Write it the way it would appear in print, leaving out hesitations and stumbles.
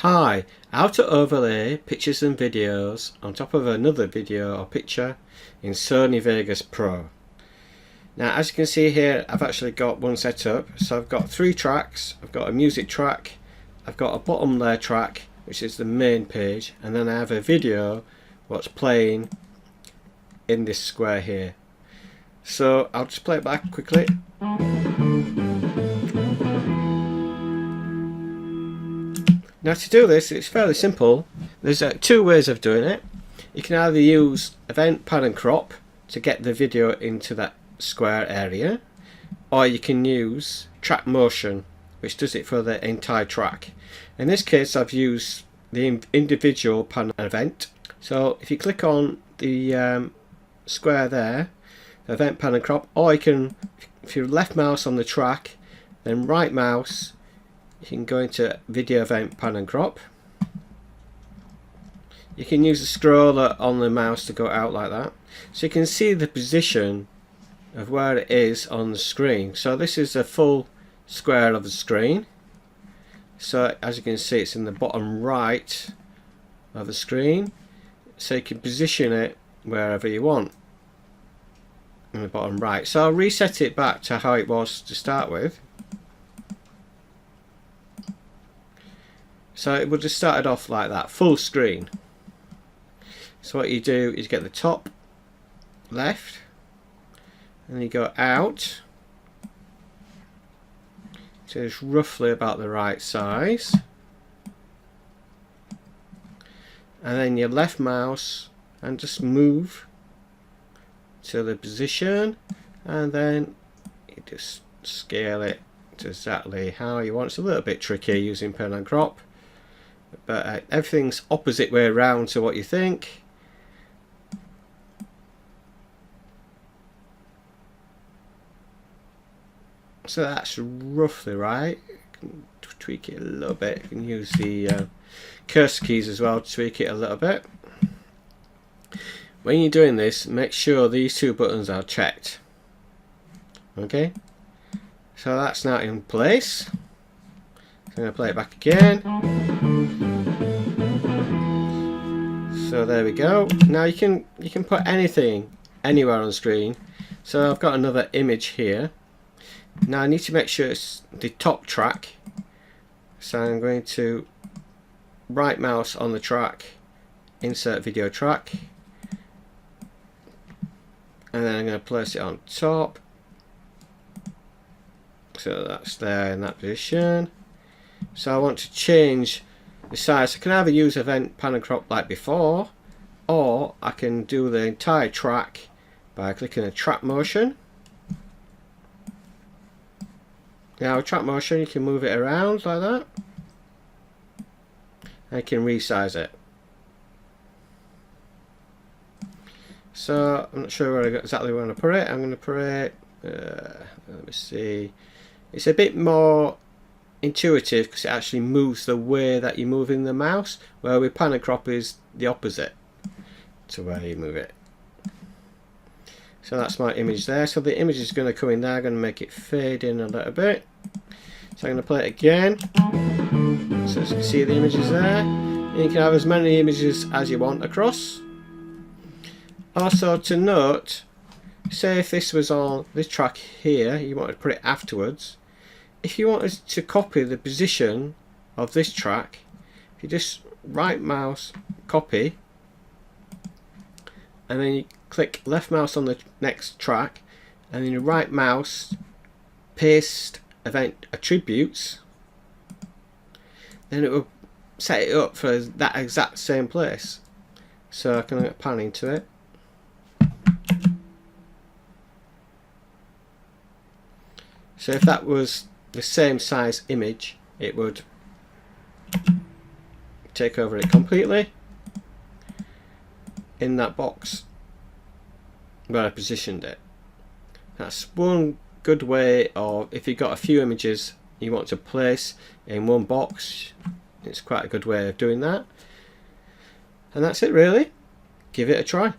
Hi, how to overlay pictures and videos on top of another video or picture in Sony Vegas Pro. Now as you can see here, I've actually got one set up. So I've got 3 tracks. I've got a music track, I've got a bottom layer track which is the main page, and then I have a video what's playing in this square here. So I'll just play it back quickly. Now to do this, it's fairly simple. There's 2 ways of doing it. You can either use event pan and crop to get the video into that square area, or you can use track motion, which does it for the entire track. In this case I've used the individual pan and event. So if you click on the square there, the event pan and crop, or you can, if you left mouse on the track, then right mouse, you can go into video event pan and crop. You can use the scroller on the mouse to go out like that, so you can see the position of where it is on the screen. So this is a full square of the screen, so as you can see it's in the bottom right of the screen, so you can position it wherever you want in the bottom right. So I'll reset it back to how it was to start with. So it would have started off like that, full screen. So what you do is get the top left, and you go out, so it's roughly about the right size, and then your left mouse and just move to the position, and then you just scale it to exactly how you want. It's a little bit tricky using pan and crop, but everything's opposite way around to what you think. So that's roughly right. You can tweak it a little bit. You can use the cursor keys as well to tweak it a little bit. When you're doing this, make sure these 2 buttons are checked. Okay, so that's now in place. So I'm going to play it back again. So there we go. Now you can put anything anywhere on the screen. So I've got another image here. Now I need to make sure it's the top track. So I'm going to right mouse on the track, insert video track, and then I'm going to place it on top. So that's there in that position. So I want to change the size. I can either use event pan and crop like before, or I can do the entire track by clicking the track motion. Now with track motion you can move it around like that, and you can resize it. So I'm not sure where exactly where I'm going to put it. I'm going to put it, let me see, it's a bit more intuitive because it actually moves the way that you're moving the mouse, where with pan and crop is the opposite to where you move it. So that's my image there. So the image is going to come in there. I'm going to make it fade in a little bit. So I'm going to play it again. So as you can see the images there. And you can have as many images as you want across. Also to note, say if this was on this track here, you wanted to put it afterwards. If you wanted to copy the position of this track, if you just right mouse copy, and then you click left mouse on the next track, and then you right mouse paste event attributes, then it will set it up for that exact same place. So I can pan into it. So if that was the same size image, it would take over it completely in that box where I positioned it. That's one good way of, if you've got a few images you want to place in one box, it's quite a good way of doing that. And that's it really. Give it a try.